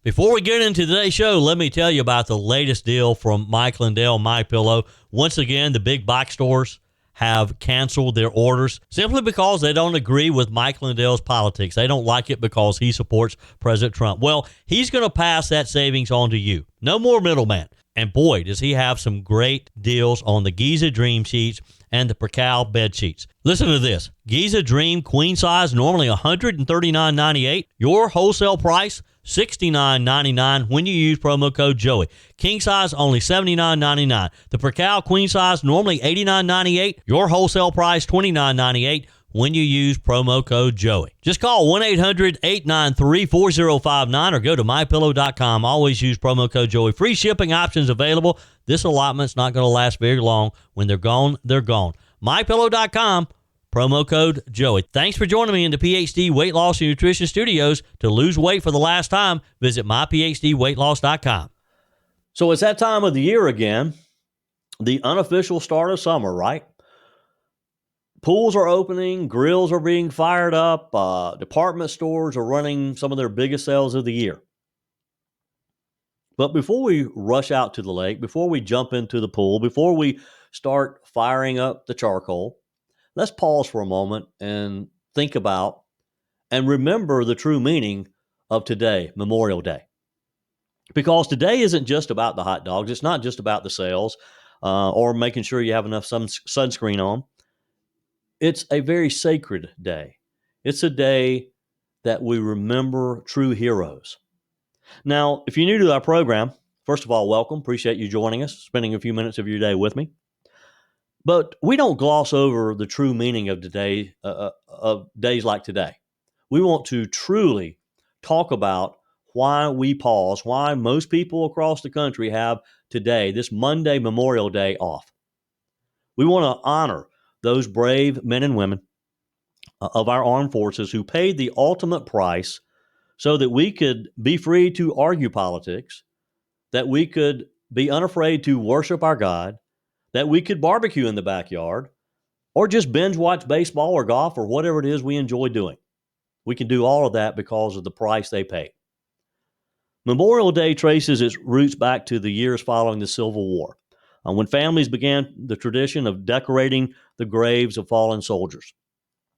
Before we get into today's show, let me tell you about the latest deal from Mike Lindell, MyPillow. Once again, the big box stores have canceled their orders simply because they don't agree with Mike Lindell's politics. They don't like it because he supports President Trump. Well, he's going to pass that savings on to you. No more middleman. And boy, does he have some great deals on the Giza Dream sheets and the Percal bed sheets. Listen to this. Giza Dream queen size, normally $139.98. Your wholesale price, $69.99 when you use promo code Joey. King size, only $79.99. The Percal queen size, normally $89.98. Your wholesale price, $29.98 when you use promo code Joey. Just call 1-800-893-4059 or go to mypillow.com. Always use promo code Joey. Free shipping options available. This allotment's not going to last very long. When they're gone, they're gone. mypillow.com, promo code Joey. Thanks for joining me in the PhD Weight Loss and Nutrition Studios. To lose weight for the last time, visit myphdweightloss.com. So it's that time of the year again, the unofficial start of summer, right? Pools are opening, grills are being fired up, department stores are running some of their biggest sales of the year. But before we rush out to the lake, before we jump into the pool, before we start firing up the charcoal, let's pause for a moment and think about and remember the true meaning of today, Memorial Day. Because today isn't just about the hot dogs. It's not just about the sales or making sure you have enough sunscreen on. It's a very sacred day. It's a day that we remember true heroes. Now, if you're new to our program, first of all, welcome. Appreciate you joining us, spending a few minutes of your day with me. But we don't gloss over the true meaning of today, of days like today. We want to truly talk about why we pause, why most people across the country have today, this Monday, Memorial Day, off. We want to honor those brave men and women of our armed forces who paid the ultimate price so that we could be free to argue politics, that we could be unafraid to worship our God, that we could barbecue in the backyard, or just binge watch baseball or golf or whatever it is we enjoy doing. We can do all of that because of the price they paid. Memorial Day traces its roots back to the years following the Civil War, when families began the tradition of decorating the graves of fallen soldiers.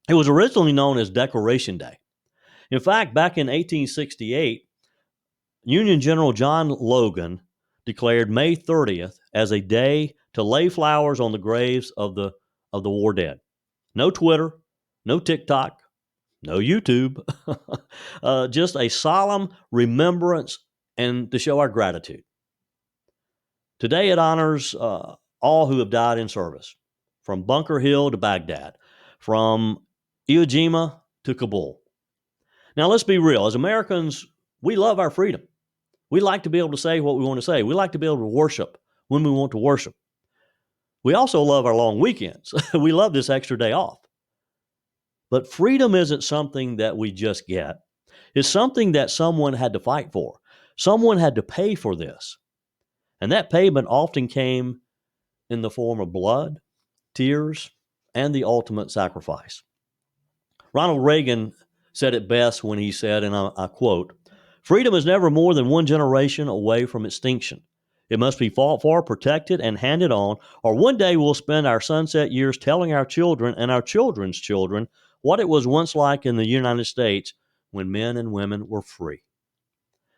It was originally known as Decoration Day. In fact, back in 1868, Union General John Logan declared May 30th as a day to lay flowers on the graves of the war dead. No Twitter, no TikTok, no YouTube, just a solemn remembrance and to show our gratitude. Today it honors all who have died in service, from Bunker Hill to Baghdad, from Iwo Jima to Kabul. Now, let's be real. As Americans, we love our freedom. We like to be able to say what we want to say. We like to be able to worship when we want to worship. We also love our long weekends. We love this extra day off. But freedom isn't something that we just get. It's something that someone had to fight for. Someone had to pay for this. And that payment often came in the form of blood, tears, and the ultimate sacrifice. Ronald Reagan said it best when he said, and I quote, "Freedom is never more than one generation away from extinction. It must be fought for, protected, and handed on, or one day we'll spend our sunset years telling our children and our children's children what it was once like in the United States when men and women were free."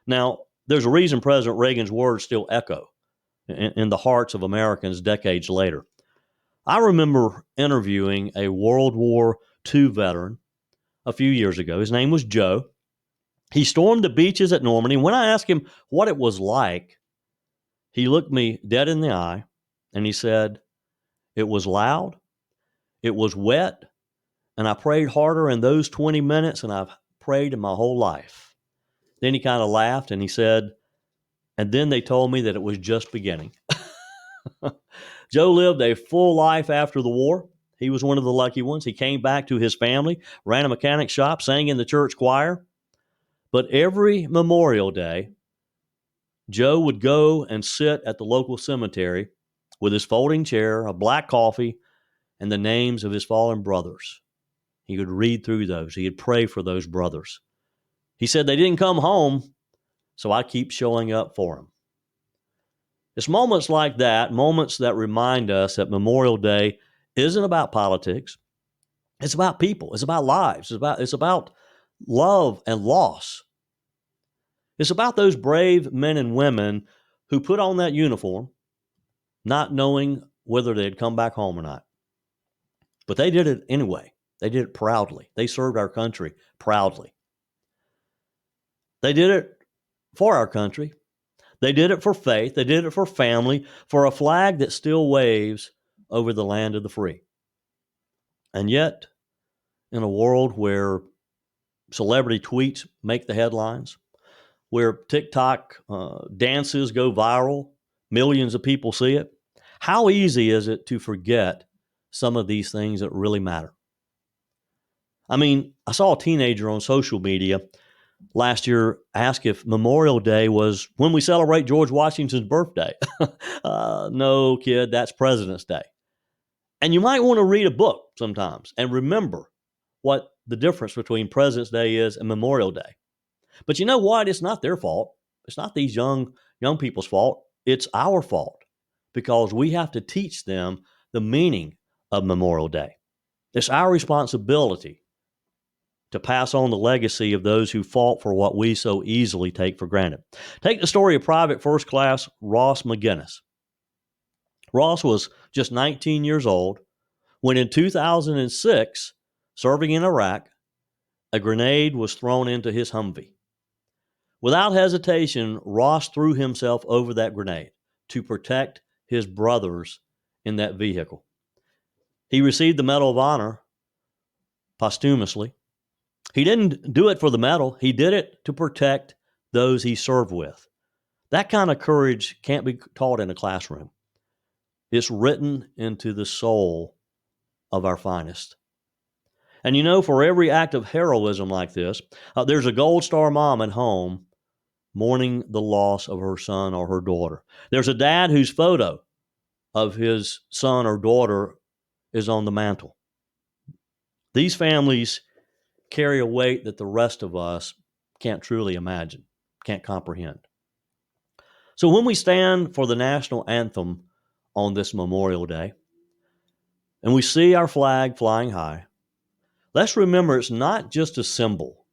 Now, there's a reason President Reagan's words still echo in the hearts of Americans decades later. I remember interviewing a World War II veteran a few years ago. His name was Joe. He stormed the beaches at Normandy. When I asked him what it was like, he looked me dead in the eye and he said, "It was loud, it was wet, and I prayed harder in those 20 minutes than I've prayed in my whole life." Then he kind of laughed and he said, "And then they told me that it was just beginning." Joe lived a full life after the war. He was one of the lucky ones. He came back to his family, ran a mechanic shop, sang in the church choir. But every Memorial Day, Joe would go and sit at the local cemetery with his folding chair, a black coffee, and the names of his fallen brothers. He would read through those. He would pray for those brothers. He said they didn't come home so I keep showing up for them. It's moments like that, moments that remind us that Memorial Day isn't about politics. It's about people. It's about lives. It's about love and loss. It's about those brave men and women who put on that uniform, not knowing whether they'd come back home or not. But they did it anyway. They did it proudly. They served our country proudly. They did it for our country. They did it for faith. They did it for family, for a flag that still waves over the land of the free. And yet, in a world where celebrity tweets make the headlines, where TikTok dances go viral, millions of people see it, how easy is it to forget some of these things that really matter? I mean, I saw a teenager on social media last year ask if Memorial Day was when we celebrate George Washington's birthday. No, kid, that's President's Day. And you might want to read a book sometimes and remember what the difference between President's Day is and Memorial Day. But you know what? It's not their fault. It's not these young people's fault. It's our fault because we have to teach them the meaning of Memorial Day. It's our responsibility to pass on the legacy of those who fought for what we so easily take for granted. Take the story of Private First Class Ross McGinnis. Ross was just 19 years old when in 2006, serving in Iraq, a grenade was thrown into his Humvee. Without hesitation, Ross threw himself over that grenade to protect his brothers in that vehicle. He received the Medal of Honor posthumously. He didn't do it for the medal. He did it to protect those he served with. That kind of courage can't be taught in a classroom. It's written into the soul of our finest. And you know, for every act of heroism like this, there's a Gold Star mom at home mourning the loss of her son or her daughter. There's a dad whose photo of his son or daughter is on the mantle. These families carry a weight that the rest of us can't truly imagine, can't comprehend. So when we stand for the national anthem on this Memorial Day, and we see our flag flying high, let's remember it's not just a symbol.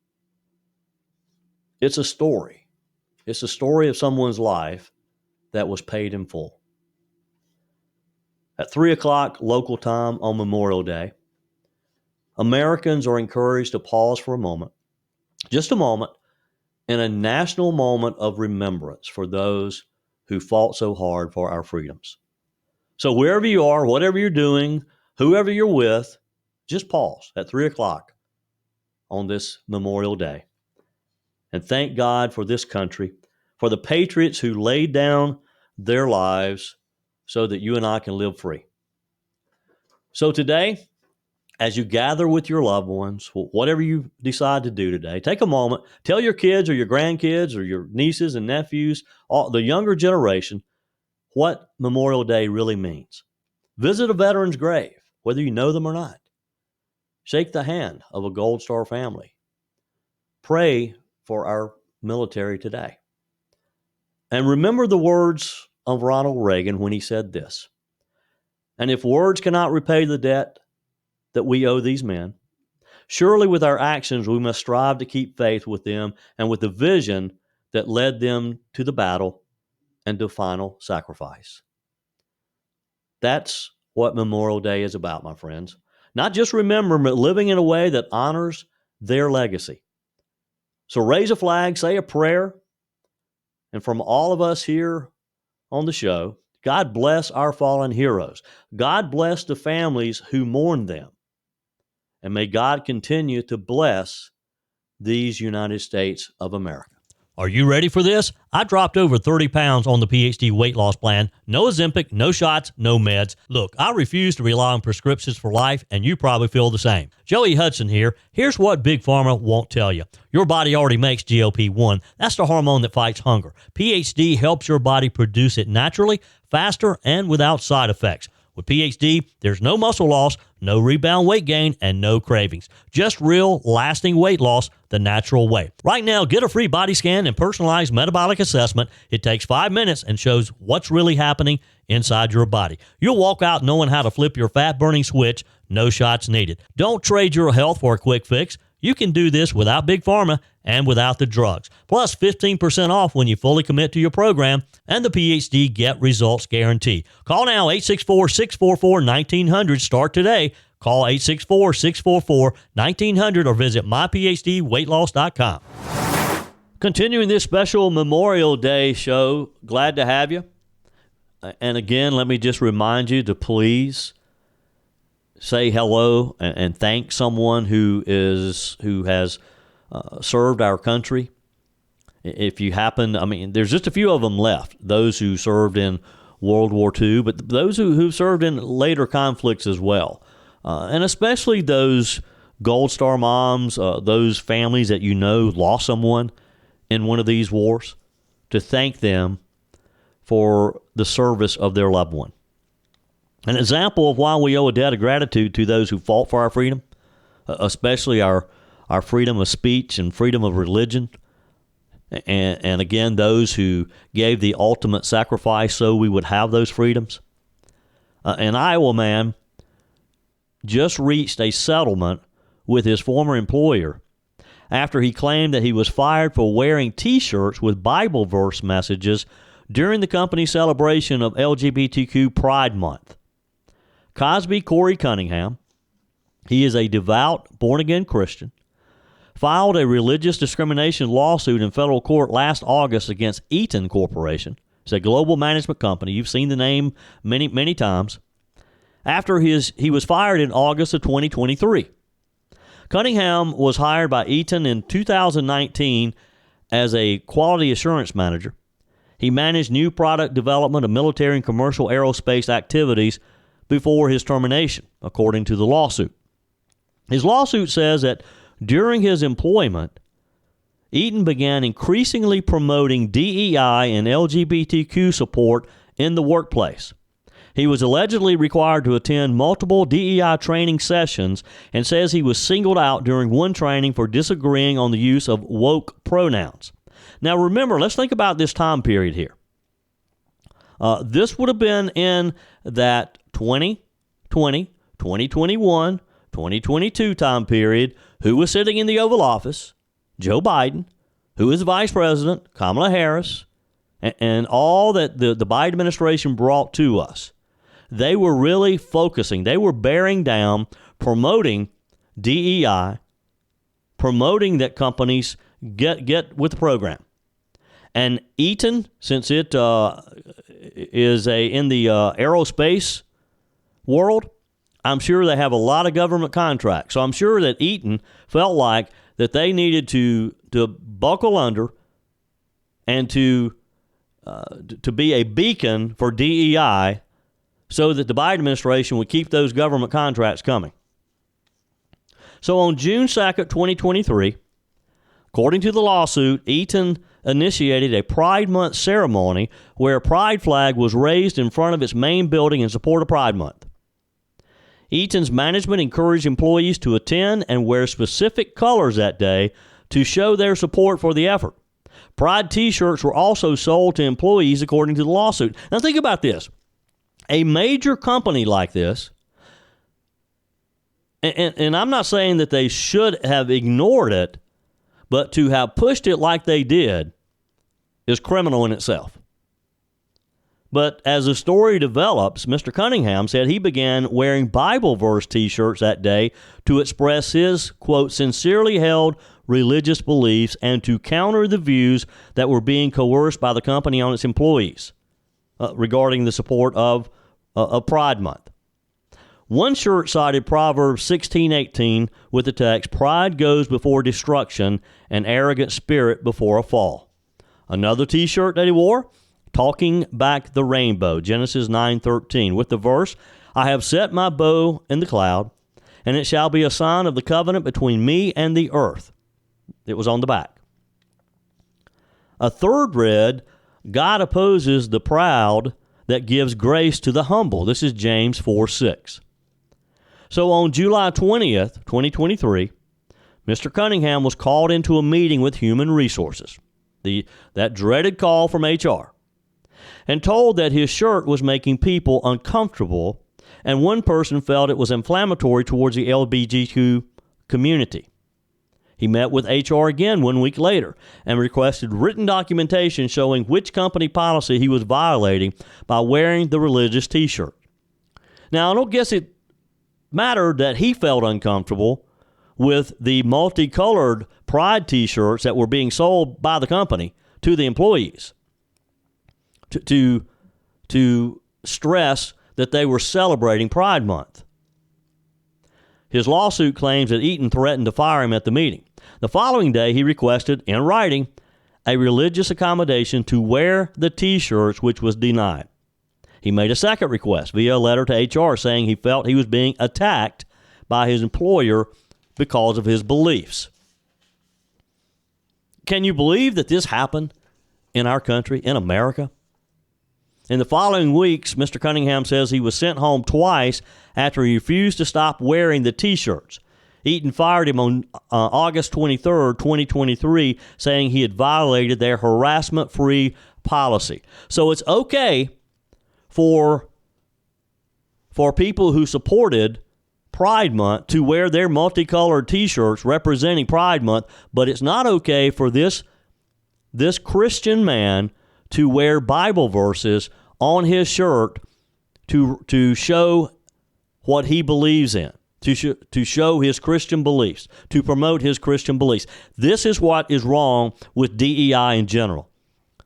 It's a story. It's a story of someone's life that was paid in full. At 3 o'clock local time on Memorial Day, Americans are encouraged to pause for a moment, just a moment, in a national moment of remembrance for those who fought so hard for our freedoms. So wherever you are, whatever you're doing, whoever you're with, just pause at 3 o'clock on this Memorial Day and thank God for this country, for the patriots who laid down their lives so that you and I can live free. So today, as you gather with your loved ones, whatever you decide to do today, take a moment, tell your kids or your grandkids or your nieces and nephews, the younger generation, what Memorial Day really means. Visit a veteran's grave, whether you know them or not. Shake the hand of a Gold Star family. Pray for our military today. And remember the words of Ronald Reagan when he said this, "And if words cannot repay the debt that we owe these men, surely with our actions we must strive to keep faith with them and with the vision that led them to the battle and to final sacrifice." That's what Memorial Day is about, my friends. Not just remembering, but living in a way that honors their legacy. So raise a flag, say a prayer, and from all of us here on the show, God bless our fallen heroes. God bless the families who mourn them. And may God continue to bless these United States of America. Are you ready for this? I dropped over 30 pounds on the PhD weight loss plan. No Ozempic, no shots, no meds. Look, I refuse to rely on prescriptions for life, and you probably feel the same. Joey Hudson here. Here's what Big Pharma won't tell you. Your body already makes GLP-1. That's the hormone that fights hunger. PhD helps your body produce it naturally, faster, and without side effects. With PhD, there's no muscle loss, no rebound weight gain, and no cravings. Just real, lasting weight loss the natural way. Right now, get a free body scan and personalized metabolic assessment. It takes 5 minutes and shows what's really happening inside your body. You'll walk out knowing how to flip your fat-burning switch. No shots needed. Don't trade your health for a quick fix. You can do this without Big Pharma and without the drugs. Plus 15% off when you fully commit to your program and the PhD Get Results Guarantee. Call now 864-644-1900. Start today. Call 864-644-1900 or visit myphdweightloss.com. Continuing this special Memorial Day show, glad to have you. And again, let me just remind you to please say hello and thank someone who has served our country. If you happen, there's just a few of them left, those who served in World War II, but those who served in later conflicts as well. And especially those Gold Star moms, those families that lost someone in one of these wars, to thank them for the service of their loved one. An example of why we owe a debt of gratitude to those who fought for our freedom, especially our freedom of speech and freedom of religion, and again, those who gave the ultimate sacrifice so we would have those freedoms. An Iowa man just reached a settlement with his former employer after he claimed that he was fired for wearing T-shirts with Bible verse messages during the company's celebration of LGBTQ Pride Month. Cosby Corey Cunningham, he is a devout, born-again Christian, filed a religious discrimination lawsuit in federal court last August against Eaton Corporation. It's a global management company. You've seen the name many, many times. After he was fired in August of 2023. Cunningham was hired by Eaton in 2019 as a quality assurance manager. He managed new product development of military and commercial aerospace activities before his termination, according to the lawsuit. His lawsuit says that during his employment, Eaton began increasingly promoting DEI and LGBTQ support in the workplace. He was allegedly required to attend multiple DEI training sessions and says he was singled out during one training for disagreeing on the use of woke pronouns. Now remember, let's think about this time period here. This would have been in that 2020, 2021, 2022 time period. Who was sitting in the Oval Office? Joe Biden. Who is Vice President? Kamala Harris. And all that the Biden administration brought to us. They were really focusing. They were bearing down, promoting DEI, promoting that companies get with the program. And Eaton, since it is in the aerospace world, I'm sure they have a lot of government contracts. So I'm sure that Eaton felt like that they needed to buckle under and to be a beacon for DEI so that the Biden administration would keep those government contracts coming. So on June 2nd, 2023, according to the lawsuit, Eaton initiated a Pride Month ceremony where a pride flag was raised in front of its main building in support of Pride Month. Eaton's management encouraged employees to attend and wear specific colors that day to show their support for the effort. Pride T-shirts were also sold to employees according to the lawsuit. Now think about this. A major company like this, and I'm not saying that they should have ignored it, but to have pushed it like they did is criminal in itself. But as the story develops, Mr. Cunningham said he began wearing Bible verse T-shirts that day to express his, quote, sincerely held religious beliefs and to counter the views that were being coerced by the company on its employees regarding the support of Pride Month. One shirt cited Proverbs 16:18 with the text, "Pride goes before destruction, and arrogant spirit before a fall." Another T-shirt that he wore, "Talking Back the Rainbow," Genesis 9:13, with the verse, "I have set my bow in the cloud, and it shall be a sign of the covenant between me and the earth." It was on the back. A third read, "God opposes the proud, that gives grace to the humble. This is James 4:6. So on July 20th, 2023, Mr. Cunningham was called into a meeting with Human Resources, that dreaded call from HR, and told that his shirt was making people uncomfortable, and one person felt it was inflammatory towards the LGBTQ community. He met with HR again 1 week later and requested written documentation showing which company policy he was violating by wearing the religious T-shirt. Now, I don't guess it mattered that he felt uncomfortable with the multicolored Pride T-shirts that were being sold by the company to the employees to stress that they were celebrating Pride Month. His lawsuit claims that Eaton threatened to fire him at the meeting. The following day, he requested, in writing, a religious accommodation to wear the T-shirts, which was denied. He made a second request via a letter to HR saying he felt he was being attacked by his employer because of his beliefs. Can you believe that this happened in our country, in America? In the following weeks, Mr. Cunningham says he was sent home twice after he refused to stop wearing the T-shirts. Eaton fired him on August 23rd, 2023, saying he had violated their harassment-free policy. So it's okay for people who supported Pride Month to wear their multicolored T-shirts representing Pride Month, but it's not okay for this Christian man to wear Bible verses on his shirt to show what he believes in, to show his Christian beliefs, to promote his Christian beliefs. This is what is wrong with DEI in general.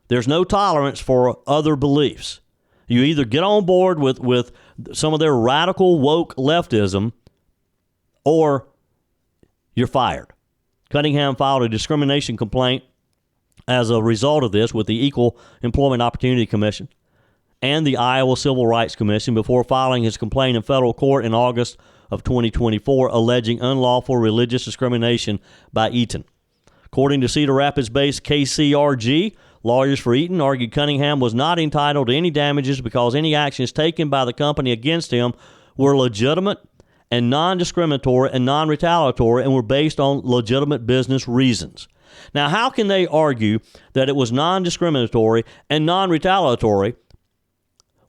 There's no tolerance for other beliefs. You either get on board with some of their radical woke leftism or you're fired. Cunningham filed a discrimination complaint as a result of this with the Equal Employment Opportunity Commission and the Iowa Civil Rights Commission before filing his complaint in federal court in August of 2024, alleging unlawful religious discrimination by Eaton. According to Cedar Rapids-based KCRG, lawyers for Eaton argued Cunningham was not entitled to any damages because any actions taken by the company against him were legitimate and non-discriminatory and non-retaliatory and were based on legitimate business reasons. Now, how can they argue that it was non-discriminatory and non-retaliatory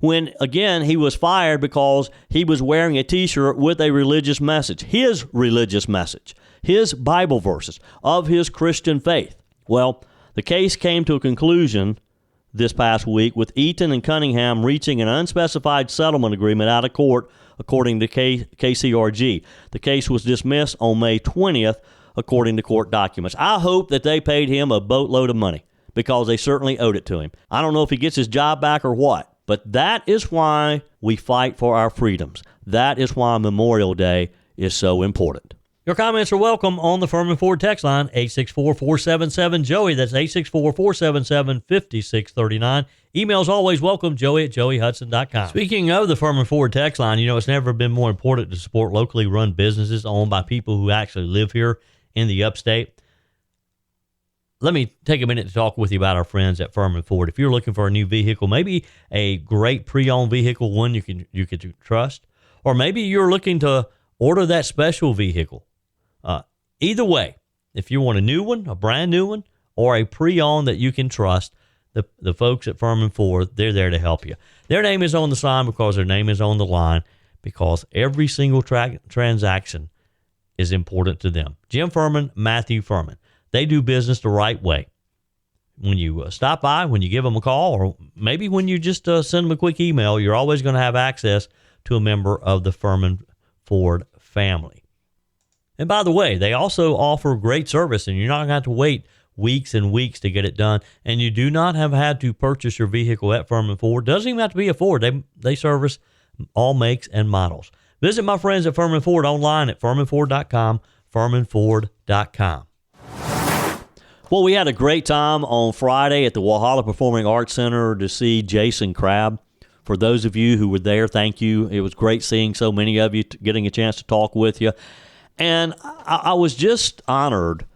when, again, he was fired because he was wearing a T-shirt with a religious message, his religious message, his Bible verses of his Christian faith? Well, the case came to a conclusion this past week with Eaton and Cunningham reaching an unspecified settlement agreement out of court, according to KCRG. The case was dismissed on May 20th, according to court documents. I hope that they paid him a boatload of money because they certainly owed it to him. I don't know if he gets his job back or what, but that is why we fight for our freedoms. That is why Memorial Day is so important. Your comments are welcome on the Firmin Ford text line, 864-477-JOEY. That's 864-477-5639. Emails always welcome, joey@joeyhudson.com. Speaking of the Firmin Ford text line, it's never been more important to support locally run businesses owned by people who actually live here in the upstate. Let me take a minute to talk with you about our friends at Firmin Ford. If you're looking for a new vehicle, maybe a great pre-owned vehicle, one you can trust, or maybe you're looking to order that special vehicle. Either way, if you want a new one, a brand new one, or a pre-owned that you can trust, the folks at Firmin Ford, they're there to help you. Their name is on the sign because their name is on the line, because every single transaction is important to them. Jim Firmin, Matthew Firmin. They do business the right way. When you stop by, when you give them a call, or maybe when you just send them a quick email, you're always going to have access to a member of the Firmin Ford family. And by the way, they also offer great service, and you're not going to have to wait weeks and weeks to get it done. And you do not have had to purchase your vehicle at Firmin Ford. Doesn't even have to be a Ford. They service all makes and models. Visit my friends at Firmin Ford online at firminford.com, firminford.com. Well, we had a great time on Friday at the Walhalla Performing Arts Center to see Jason Crabb. For those of you who were there, thank you. It was great seeing so many of you, getting a chance to talk with you. And I was just honored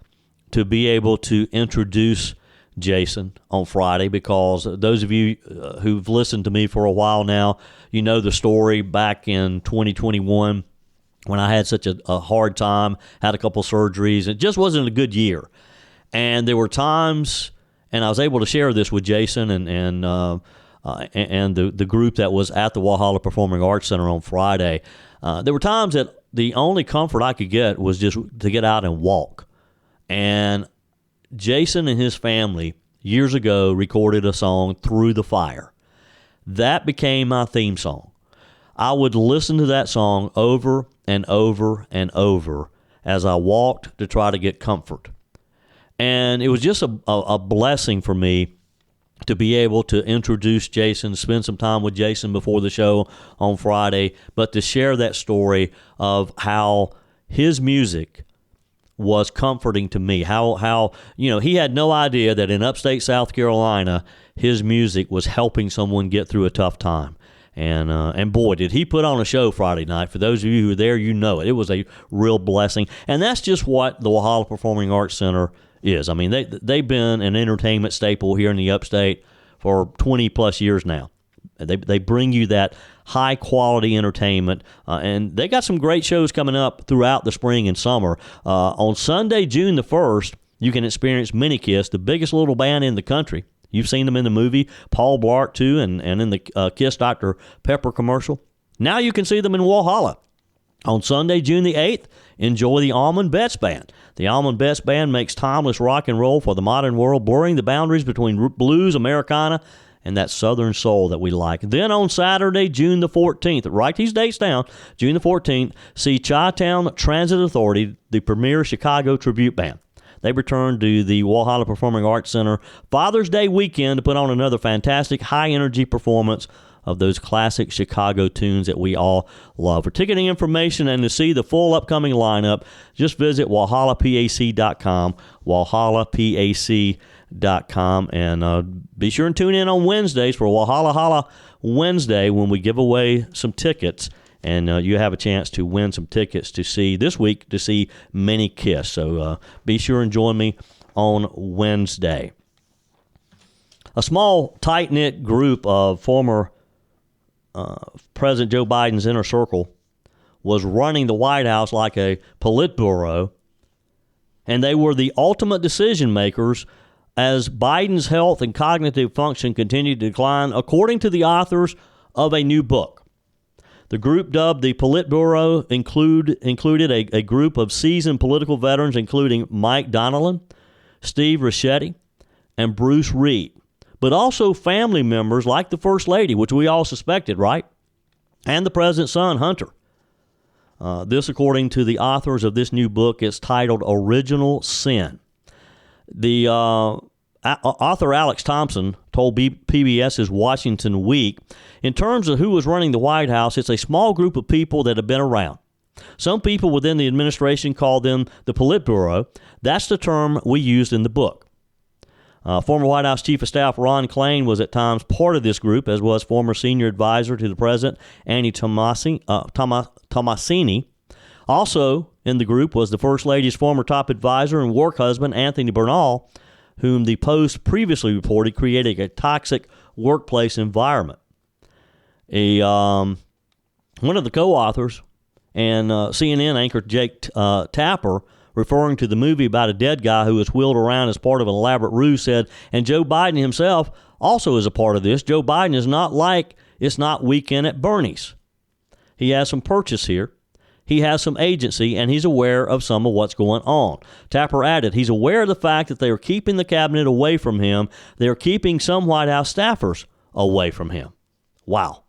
to be able to introduce Jason on Friday, because those of you who've listened to me for a while now, you know the story back in 2021 when I had such a hard time, had a couple surgeries. It just wasn't a good year. And there were times, and I was able to share this with Jason and the group that was at the Walhalla Performing Arts Center on Friday. There were times that the only comfort I could get was just to get out and walk. And Jason and his family years ago recorded a song, Through the Fire. That became my theme song. I would listen to that song over and over and over as I walked to try to get comfort. And it was just a blessing for me to be able to introduce Jason, spend some time with Jason before the show on Friday, but to share that story of how his music was comforting to me. How he had no idea that in upstate South Carolina, his music was helping someone get through a tough time. And boy, did he put on a show Friday night. For those of you who were there, you know it. It was a real blessing. And that's just what the Walhalla Performing Arts Center is. I mean, they've been an entertainment staple here in the upstate for 20-plus years now. They bring you that high-quality entertainment, and they got some great shows coming up throughout the spring and summer. On Sunday, June the 1st, you can experience Mini Kiss, the biggest little band in the country. You've seen them in the movie, Paul Blart, too, and in the Kiss Dr. Pepper commercial. Now you can see them in Walhalla. On Sunday, June the 8th, enjoy the Almond Betts Band. The Almond Betts Band makes timeless rock and roll for the modern world, blurring the boundaries between blues, Americana, and that Southern soul that we like. Then on Saturday, June the 14th, write these dates down, June the 14th, see Chi-Town Transit Authority, the premier Chicago tribute band. They return to the Walhalla Performing Arts Center Father's Day weekend to put on another fantastic high-energy performance of those classic Chicago tunes that we all love. For ticketing information and to see the full upcoming lineup, just visit walhallapac.com, walhallapac.com, and be sure and tune in on Wednesdays for Walhalla Holla Wednesday when we give away some tickets. And you have a chance to win some tickets to see this week to see Mini Kiss. So be sure and join me on Wednesday. A small, tight-knit group of former President Joe Biden's inner circle was running the White House like a Politburo, and they were the ultimate decision makers as Biden's health and cognitive function continued to decline, according to the authors of a new book. The group, dubbed the Politburo, included a group of seasoned political veterans, including Mike Donnellan, Steve Ricchetti, and Bruce Reed, but also family members like the First Lady, which we all suspected, right? And the President's son, Hunter. This, according to the authors of this new book, is titled Original Sin. The author Alex Thompson told PBS's Washington Week, in terms of who was running the White House, it's a small group of people that have been around. Some people within the administration call them the Politburo. That's the term we used in the book. Former White House Chief of Staff Ron Klain was at times part of this group, as was former senior advisor to the president, Annie Tomasini. Also in the group was the First Lady's former top advisor and work husband, Anthony Bernal, whom the Post previously reported created a toxic workplace environment. One of the co-authors and CNN anchor Jake Tapper, referring to the movie about a dead guy who was wheeled around as part of an elaborate ruse, said, and Joe Biden himself also is a part of this. Joe Biden is not like It's Not Weekend at Bernie's. He has some purchase here. He has some agency, and he's aware of some of what's going on. Tapper added, he's aware of the fact that they are keeping the cabinet away from him. They are keeping some White House staffers away from him. Wow.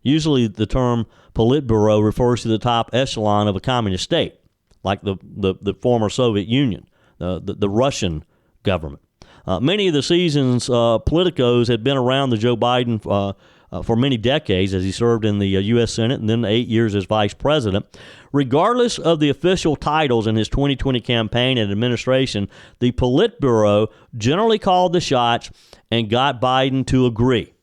Usually the term Politburo refers to the top echelon of a communist state, like the former Soviet Union, the Russian government. Many of the season's politicos had been around the Joe Biden for many decades as he served in the U.S. Senate and then 8 years as vice president. Regardless of the official titles in his 2020 campaign and administration, the Politburo generally called the shots and got Biden to agree.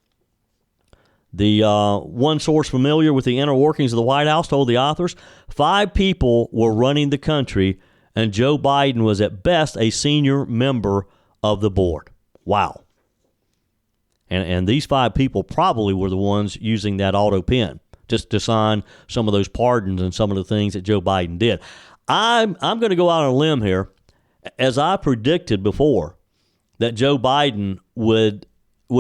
The one source familiar with the inner workings of the White House told the authors 5 people were running the country, and Joe Biden was at best a senior member of the board. Wow. And these 5 people probably were the ones using that auto pen just to sign some of those pardons and some of the things that Joe Biden did. I'm going to go out on a limb here, as I predicted before, that Joe Biden would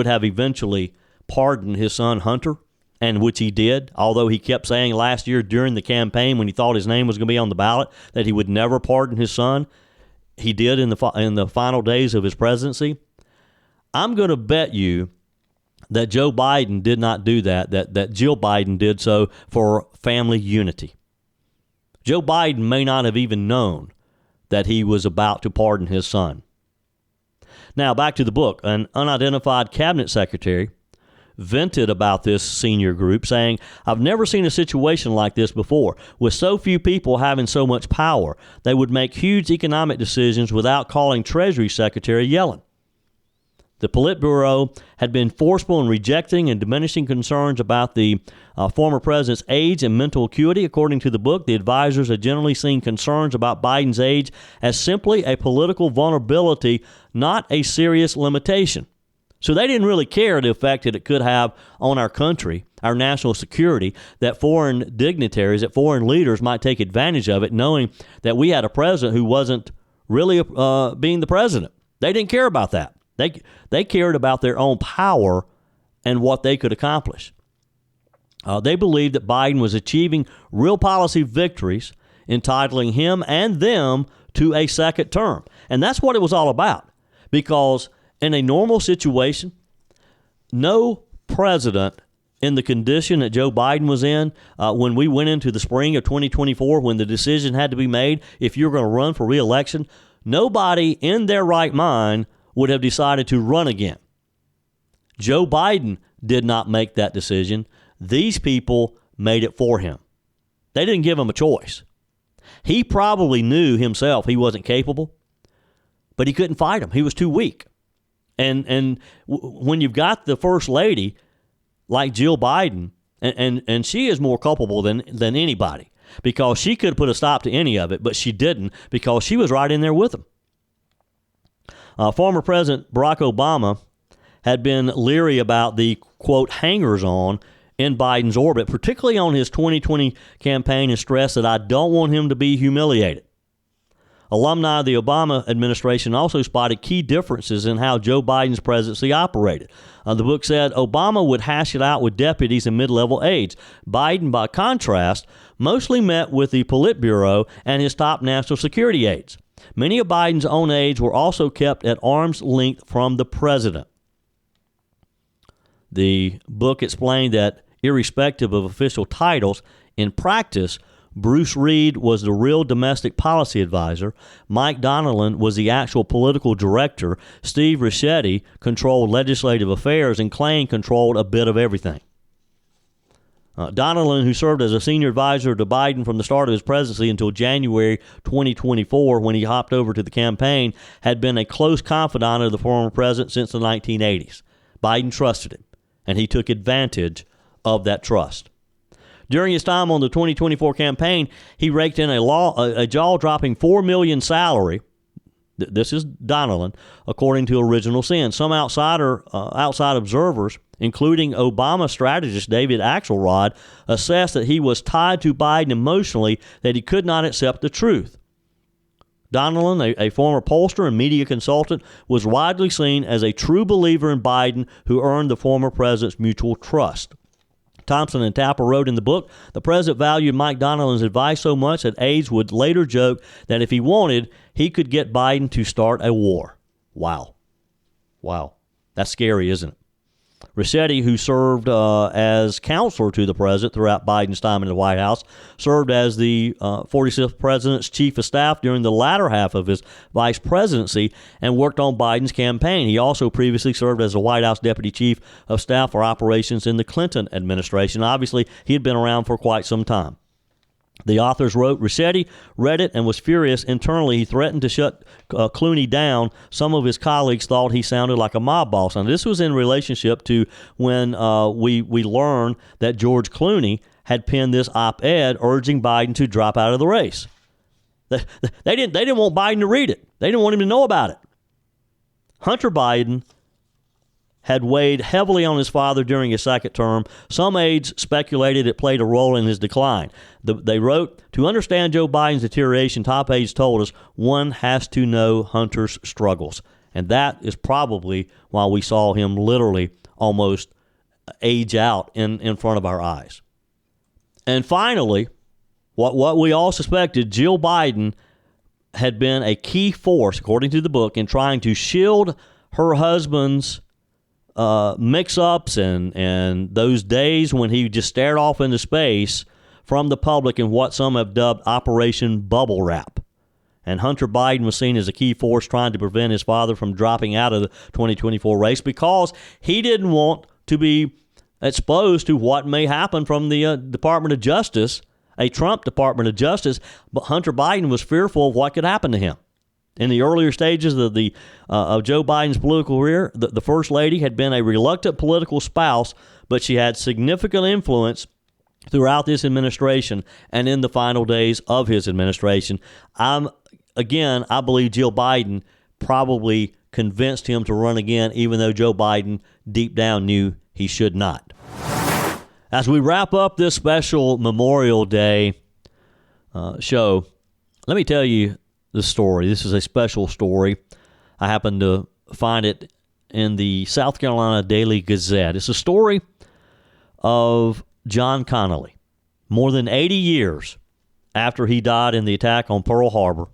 have eventually pardoned his son Hunter, and which he did, although he kept saying last year during the campaign when he thought his name was going to be on the ballot that he would never pardon his son. He did in the final days of his presidency. I'm going to bet you that Joe Biden did not do that Jill Biden did so for family unity. Joe Biden may not have even known that he was about to pardon his son. Now, back to the book. An unidentified cabinet secretary vented about this senior group, saying, "I've never seen a situation like this before. With so few people having so much power, they would make huge economic decisions without calling Treasury Secretary Yellen." The Politburo had been forceful in rejecting and diminishing concerns about the former president's age and mental acuity. According to the book, the advisors had generally seen concerns about Biden's age as simply a political vulnerability, not a serious limitation. So they didn't really care the effect that it could have on our country, our national security, that foreign dignitaries, that foreign leaders might take advantage of it, knowing that we had a president who wasn't really being the president. They didn't care about that. They cared about their own power and what they could accomplish. They believed that Biden was achieving real policy victories, entitling him and them to a second term. And that's what it was all about. Because in a normal situation, no president in the condition that Joe Biden was in when we went into the spring of 2024, when the decision had to be made if you're going to run for re-election, nobody in their right mind would have decided to run again. Joe Biden did not make that decision. These people made it for him. They didn't give him a choice. He probably knew himself he wasn't capable, but he couldn't fight him. He was too weak. And when you've got the first lady like Jill Biden, and she is more culpable than anybody, because she could have put a stop to any of it, but she didn't, because she was right in there with him. Former President Barack Obama had been leery about the, quote, hangers-on in Biden's orbit, particularly on his 2020 campaign, and stressed that I don't want him to be humiliated. Alumni of the Obama administration also spotted key differences in how Joe Biden's presidency operated. The book said Obama would hash it out with deputies and mid-level aides. Biden, by contrast, mostly met with the Politburo and his top national security aides. Many of Biden's own aides were also kept at arm's length from the president. The book explained that, irrespective of official titles, in practice, Bruce Reed was the real domestic policy advisor. Mike Donnellan was the actual political director. Steve Ricchetti controlled legislative affairs, and Klain controlled a bit of everything. Donnellan, who served as a senior advisor to Biden from the start of his presidency until January 2024, when he hopped over to the campaign, had been a close confidant of the former president since the 1980s. Biden trusted him, and he took advantage of that trust. During his time on the 2024 campaign, he raked in a jaw-dropping $4 million salary. This is Donnellan, according to Original Sin. Some outside observers, including Obama strategist David Axelrod, assessed that he was tied to Biden emotionally, that he could not accept the truth. Donnellan, a former pollster and media consultant, was widely seen as a true believer in Biden, who earned the former president's mutual trust. Thompson and Tapper wrote in the book, the president valued Mike Donnellan's advice so much that aides would later joke that if he wanted, he could get Biden to start a war. Wow. That's scary, isn't it? Ricchetti, who served as counselor to the president throughout Biden's time in the White House, served as the 46th president's chief of staff during the latter half of his vice presidency and worked on Biden's campaign. He also previously served as the White House deputy chief of staff for operations in the Clinton administration. Obviously, he had been around for quite some time. The authors wrote, Ricchetti read it and was furious. Internally, he threatened to shut Clooney down. Some of his colleagues thought he sounded like a mob boss. And this was in relationship to when we learned that George Clooney had penned this op-ed urging Biden to drop out of the race. They didn't want Biden to read it. They didn't want him to know about it. Hunter Biden had weighed heavily on his father during his second term. Some aides speculated it played a role in his decline. They wrote, to understand Joe Biden's deterioration, top aides told us one has to know Hunter's struggles. And that is probably why we saw him literally almost age out in front of our eyes. And finally, what we all suspected, Jill Biden had been a key force, according to the book, in trying to shield her husband's mix-ups and those days when he just stared off into space from the public in what some have dubbed Operation Bubble Wrap. And Hunter Biden was seen as a key force trying to prevent his father from dropping out of the 2024 race because he didn't want to be exposed to what may happen from the Department of Justice, a Trump Department of Justice. But Hunter Biden was fearful of what could happen to him. In the earlier stages of Joe Biden's political career, the First Lady had been a reluctant political spouse, but she had significant influence throughout this administration and in the final days of his administration. I believe Jill Biden probably convinced him to run again, even though Joe Biden deep down knew he should not. As we wrap up this special Memorial Day show, let me tell you the story. This is a special story. I happened to find it in the South Carolina Daily Gazette. It's a story of John Connolly. More than 80 years after he died in the attack on Pearl Harbor,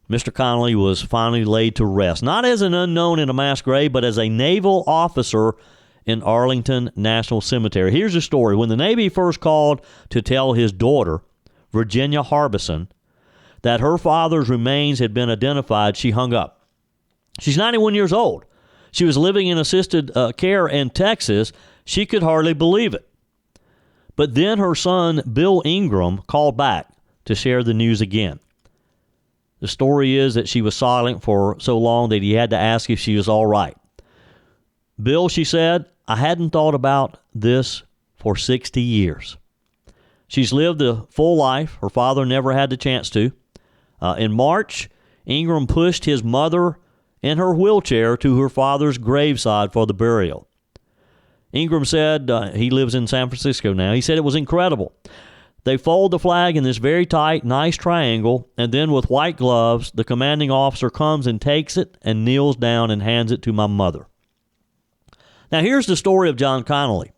Mr. Connolly was finally laid to rest, not as an unknown in a mass grave, but as a naval officer in Arlington National Cemetery. Here's the story. When the Navy first called to tell his daughter, Virginia Harbison, that her father's remains had been identified, she hung up. She's 91 years old. She was living in assisted care in Texas. She could hardly believe it. But then her son, Bill Ingram, called back to share the news again. The story is that she was silent for so long that he had to ask if she was all right. Bill, she said, I hadn't thought about this for 60 years. She's lived a full life. Her father never had the chance to. In March, Ingram pushed his mother in her wheelchair to her father's graveside for the burial. Ingram said, he lives in San Francisco now, he said it was incredible. They fold the flag in this very tight, nice triangle, and then with white gloves, the commanding officer comes and takes it and kneels down and hands it to my mother. Now here's the story of John Connolly.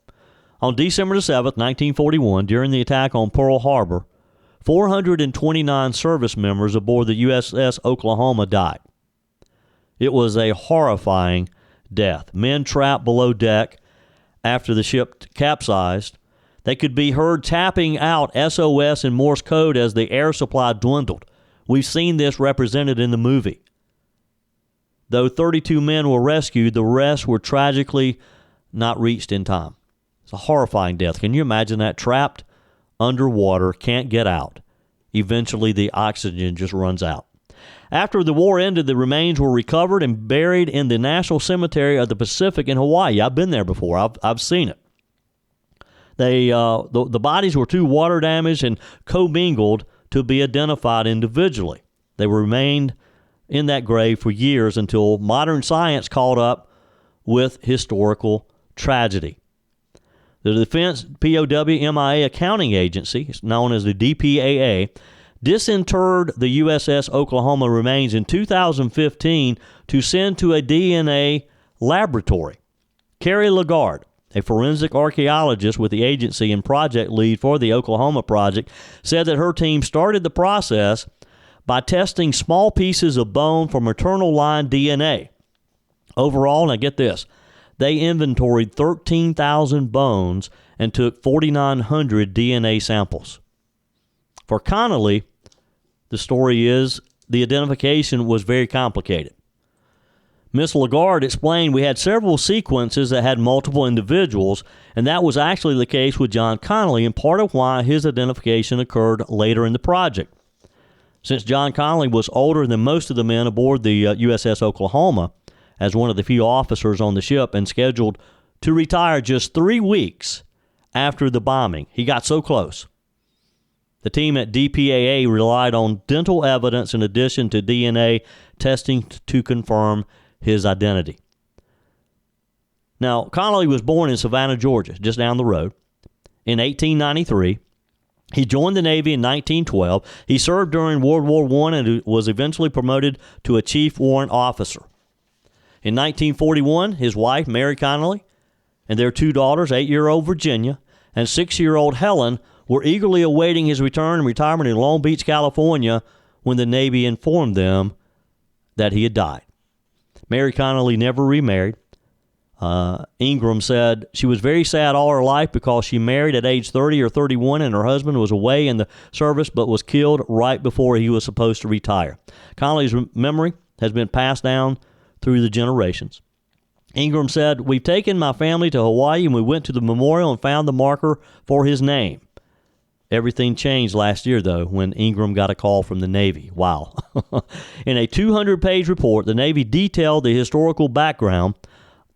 On December 7th, 1941, during the attack on Pearl Harbor, 429 service members aboard the USS Oklahoma died. It was a horrifying death. Men trapped below deck after the ship capsized. They could be heard tapping out SOS in Morse code as the air supply dwindled. We've seen this represented in the movie. Though 32 men were rescued, the rest were tragically not reached in time. It's a horrifying death. Can you imagine that? Trapped underwater, can't get out. Eventually, the oxygen just runs out. After the war ended, the remains were recovered and buried in the National Cemetery of the Pacific in Hawaii. I've been there before. I've seen it. The bodies were too water damaged and commingled to be identified individually. They remained in that grave for years until modern science caught up with historical tragedy. The Defense POW MIA Accounting Agency, known as the DPAA, disinterred the USS Oklahoma remains in 2015 to send to a DNA laboratory. Carrie Lagarde, a forensic archaeologist with the agency and project lead for the Oklahoma project, said that her team started the process by testing small pieces of bone for maternal line DNA. Overall, now get this, they inventoried 13,000 bones and took 4,900 DNA samples. For Connolly, the story is the identification was very complicated. Ms. Lagarde explained we had several sequences that had multiple individuals, and that was actually the case with John Connolly, and part of why his identification occurred later in the project. Since John Connolly was older than most of the men aboard the USS Oklahoma, as one of the few officers on the ship and scheduled to retire just 3 weeks after the bombing, he got so close. The team at DPAA relied on dental evidence in addition to DNA testing to confirm his identity. Now, Connolly was born in Savannah, Georgia, just down the road, in 1893. He joined the Navy in 1912. He served during World War I and was eventually promoted to a chief warrant officer. In 1941, his wife, Mary Connolly, and their two daughters, 8-year-old Virginia and 6-year-old Helen, were eagerly awaiting his return and retirement in Long Beach, California, when the Navy informed them that he had died. Mary Connolly never remarried. Ingram said she was very sad all her life because she married at age 30 or 31 and her husband was away in the service but was killed right before he was supposed to retire. Connolly's memory has been passed down through the generations. Ingram said, "We've taken my family to Hawaii and we went to the memorial and found the marker for his name." Everything changed last year, though, when Ingram got a call from the Navy. Wow. In a 200-page report, the Navy detailed the historical background,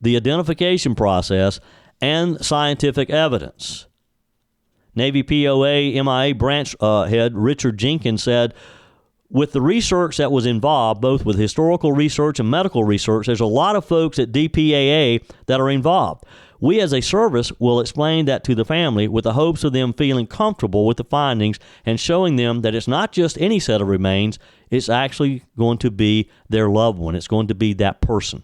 the identification process, and scientific evidence. Navy POA MIA branch head Richard Jenkins said, "With the research that was involved, both with historical research and medical research, there's a lot of folks at DPAA that are involved. We as a service will explain that to the family with the hopes of them feeling comfortable with the findings and showing them that it's not just any set of remains, it's actually going to be their loved one. It's going to be that person."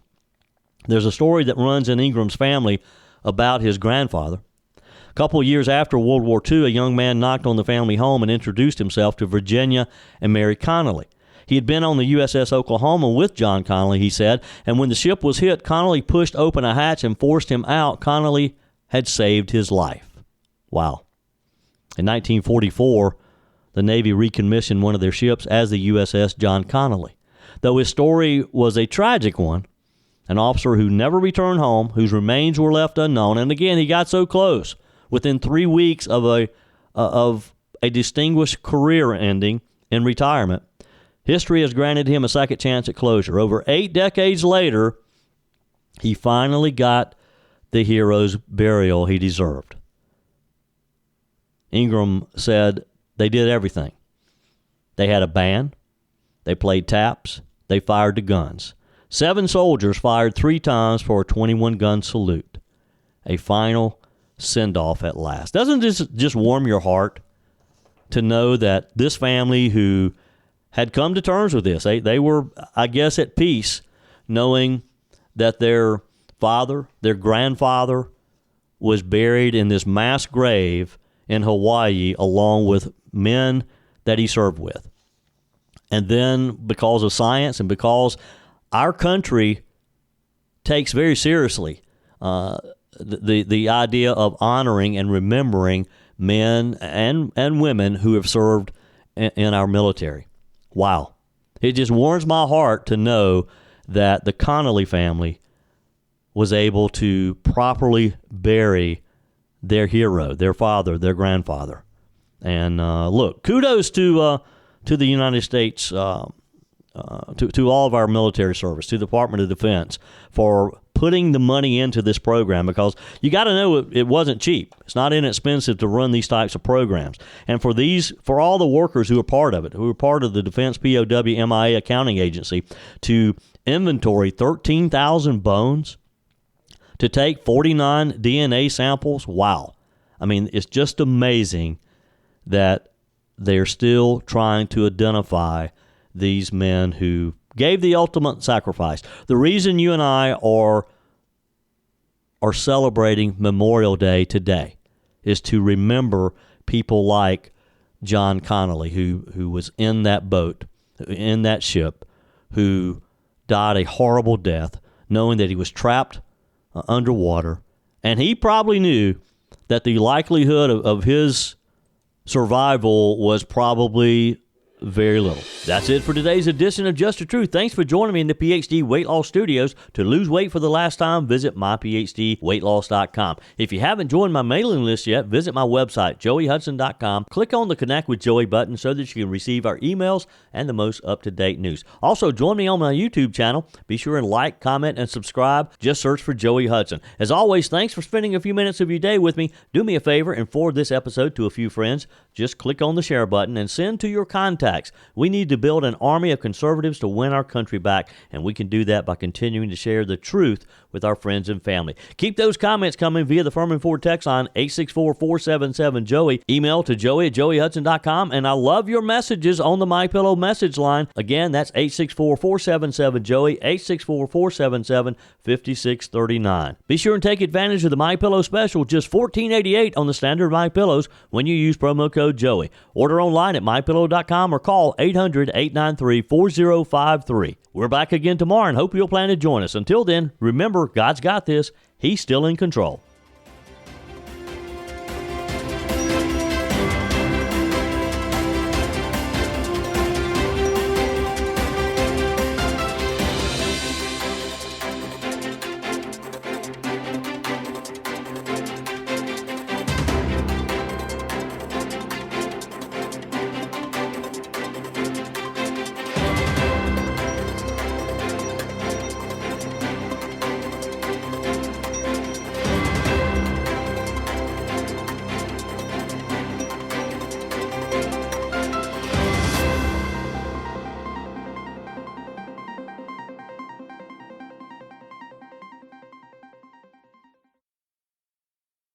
There's a story that runs in Ingram's family about his grandfather. A couple of years after World War II, a young man knocked on the family home and introduced himself to Virginia and Mary Connolly. He had been on the USS Oklahoma with John Connolly, he said, and when the ship was hit, Connolly pushed open a hatch and forced him out. Connolly had saved his life. Wow. In 1944, the Navy recommissioned one of their ships as the USS John Connolly. Though his story was a tragic one, an officer who never returned home, whose remains were left unknown, and again, he got so close, within 3 weeks of a distinguished career ending in retirement, history has granted him a second chance at closure. Over 8 decades later, he finally got the hero's burial he deserved. Ingram said they did everything. They had a band, they played taps, they fired the guns. 7 soldiers fired 3 times for a 21-gun salute. A final send-off at last. Doesn't this just warm your heart to know that this family who had come to terms with this, they were, I guess, at peace, knowing that their father, their grandfather, was buried in this mass grave in Hawaii along with men that he served with. And then because of science and because our country takes very seriously the idea of honoring and remembering men and women who have served in our military. Wow. It just warms my heart to know that the Connolly family was able to properly bury their hero, their father, their grandfather. And look, kudos to the United States, to all of our military service, to the Department of Defense, for putting the money into this program, because you got to know it wasn't cheap. It's not inexpensive to run these types of programs. And for all the workers who are part of it, who are part of the Defense POW MIA Accounting Agency, to inventory 13,000 bones, to take 49 DNA samples, wow. I mean, it's just amazing that they're still trying to identify these men who gave the ultimate sacrifice. The reason you and I are celebrating Memorial Day today is to remember people like John Connolly, who was in that boat, in that ship, who died a horrible death, knowing that he was trapped underwater, and he probably knew that the likelihood of his survival was probably very little. That's it for today's edition of Just the Truth. Thanks for joining me in the PhD Weight Loss Studios. To lose weight for the last time, visit myphdweightloss.com. If you haven't joined my mailing list yet, visit my website, joeyhudson.com. Click on the Connect with Joey button so that you can receive our emails and the most up-to-date news. Also, join me on my YouTube channel. Be sure and like, comment, and subscribe. Just search for Joey Hudson. As always, thanks for spending a few minutes of your day with me. Do me a favor and forward this episode to a few friends. Just click on the share button and send to your contacts facts. We need to build an army of conservatives to win our country back, and we can do that by continuing to share the truth with our friends and family. Keep those comments coming via the Firmin Ford text line, 864-477-JOEY. Email to joey@joeyhudson.com, and I love your messages on the MyPillow message line. Again, that's 864-477-JOEY, 864-477-5639. Be sure and take advantage of the MyPillow special, just $14.88 on the standard MyPillows when you use promo code Joey. Order online at MyPillow.com or call 800-893-4053. We're back again tomorrow and hope you'll plan to join us. Until then, remember, God's got this. He's still in control.